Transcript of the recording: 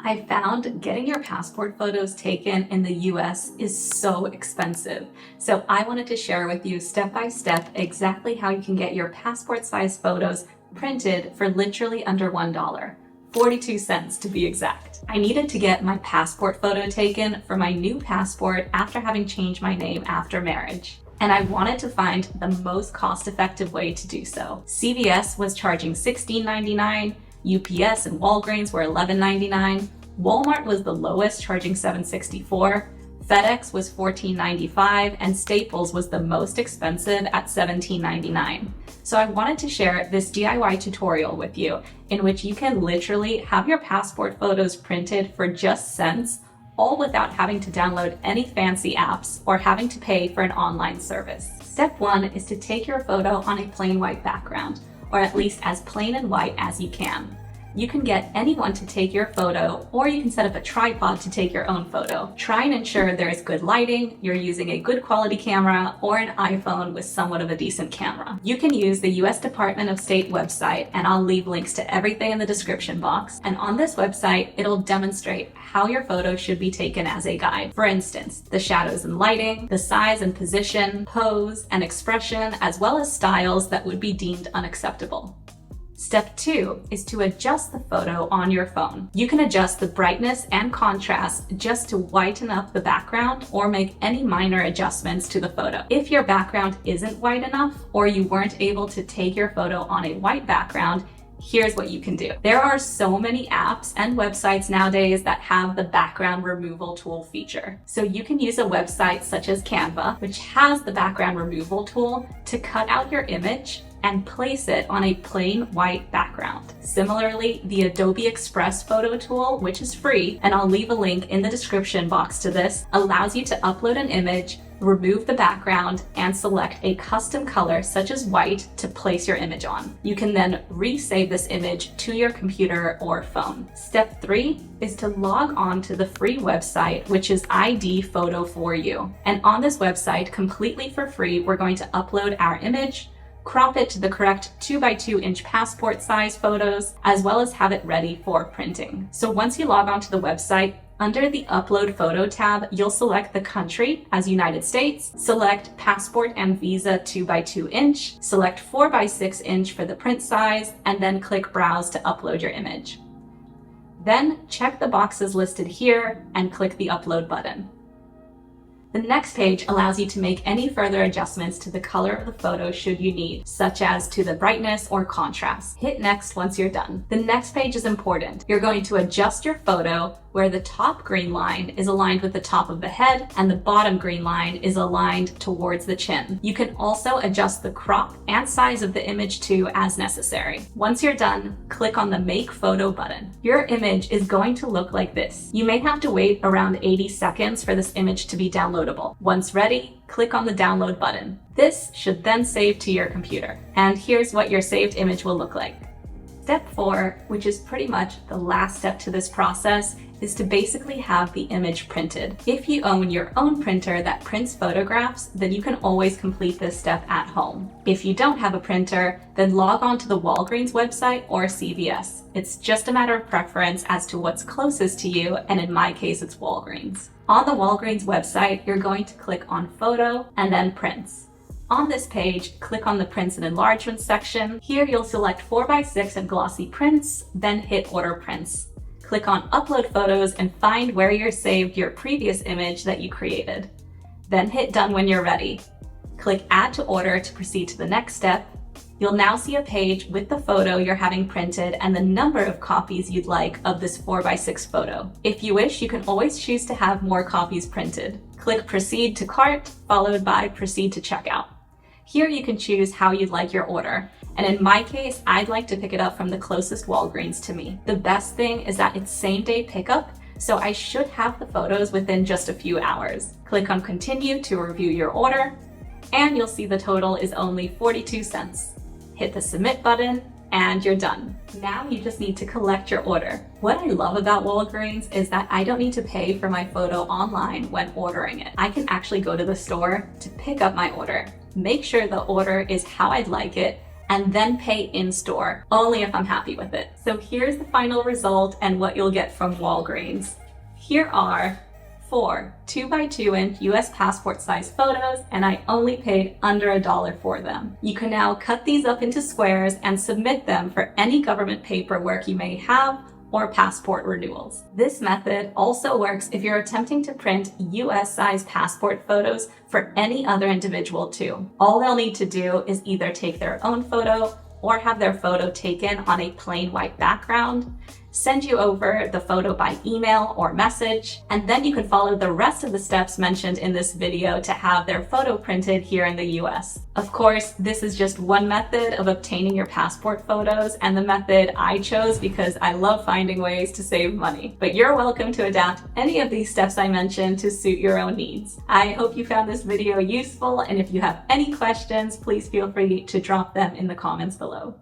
I found getting your passport photos taken in the US is so expensive. So I wanted to share with you step by step exactly how you can get your passport size photos printed for literally under $1. 42 cents to be exact. I needed to get my passport photo taken for my new passport after having changed my name after marriage. And I wanted to find the most cost-effective way to do so. CVS was charging $16.99, UPS and Walgreens were $11.99, Walmart was the lowest, charging $7.64, FedEx was $14.95, and Staples was the most expensive at $17.99. So I wanted to share this DIY tutorial with you in which you can literally have your passport photos printed for just cents, all without having to download any fancy apps or having to pay for an online service. Step 1 is to take your photo on a plain white background, or at least as plain and white as you can. You can get anyone to take your photo, or you can set up a tripod to take your own photo. Try and ensure there is good lighting, you're using a good quality camera, or an iPhone with somewhat of a decent camera. You can use the US Department of State website, and I'll leave links to everything in the description box. And on this website, it'll demonstrate how your photo should be taken as a guide. For instance, the shadows and lighting, the size and position, pose and expression, as well as styles that would be deemed unacceptable. Step 2 is to adjust the photo on your phone. You can adjust the brightness and contrast just to whiten up the background or make any minor adjustments to the photo. If your background isn't white enough or you weren't able to take your photo on a white background, here's what you can do. There are so many apps and websites nowadays that have the background removal tool feature. So you can use a website such as Canva, which has the background removal tool, to cut out your image and place it on a plain white background. Similarly, the Adobe Express photo tool, which is free, and I'll leave a link in the description box to this, allows you to upload an image, remove the background, and select a custom color such as white to place your image on. You can then resave this image to your computer or phone. Step 3 is to log on to the free website, which is ID Photo For You. And on this website, completely for free, we're going to upload our image, crop it to the correct 2x2-inch passport size photos, as well as have it ready for printing. So once you log onto the website, under the Upload Photo tab, you'll select the country as United States, select Passport and Visa 2x2-inch, select 4x6-inch for the print size, and then click Browse to upload your image. Then check the boxes listed here and click the Upload button. The next page allows you to make any further adjustments to the color of the photo should you need, such as to the brightness or contrast. Hit Next once you're done. The next page is important. You're going to adjust your photo where the top green line is aligned with the top of the head and the bottom green line is aligned towards the chin. You can also adjust the crop and size of the image too as necessary. Once you're done, click on the Make Photo button. Your image is going to look like this. You may have to wait around 80 seconds for this image to be downloadable. Once ready, click on the Download button. This should then save to your computer. And here's what your saved image will look like. Step 4, which is pretty much the last step to this process, is to basically have the image printed. If you own your own printer that prints photographs, then you can always complete this step at home. If you don't have a printer, then log on to the Walgreens website or CVS. It's just a matter of preference as to what's closest to you, and in my case, it's Walgreens. On the Walgreens website, you're going to click on Photo and then Prints. On this page, click on the Prints and Enlargements section. Here you'll select 4x6 and glossy prints, then hit Order Prints. Click on Upload Photos and find where you saved your previous image that you created. Then hit Done when you're ready. Click Add to Order to proceed to the next step. You'll now see a page with the photo you're having printed and the number of copies you'd like of this 4x6 photo. If you wish, you can always choose to have more copies printed. Click Proceed to Cart, followed by Proceed to Checkout. Here you can choose how you'd like your order. And in my case, I'd like to pick it up from the closest Walgreens to me. The best thing is that it's same-day pickup, so I should have the photos within just a few hours. Click on Continue to review your order, and you'll see the total is only 42 cents. Hit the Submit button, and you're done. Now you just need to collect your order. What I love about Walgreens is that I don't need to pay for my photo online when ordering it. I can actually go to the store to pick up my order, make sure the order is how I'd like it, and then pay in store, only if I'm happy with it. So here's the final result and what you'll get from Walgreens. Here are 4 2x2-inch US passport size photos, and I only paid under $1 for them. You can now cut these up into squares and submit them for any government paperwork you may have or passport renewals. This method also works if you're attempting to print US size passport photos for any other individual too. All they'll need to do is either take their own photo or have their photo taken on a plain white background, send you over the photo by email or message, and then you can follow the rest of the steps mentioned in this video to have their photo printed here in the US. Of course, this is just one method of obtaining your passport photos and the method I chose because I love finding ways to save money. But you're welcome to adapt any of these steps I mentioned to suit your own needs. I hope you found this video useful, and if you have any questions, please feel free to drop them in the comments below.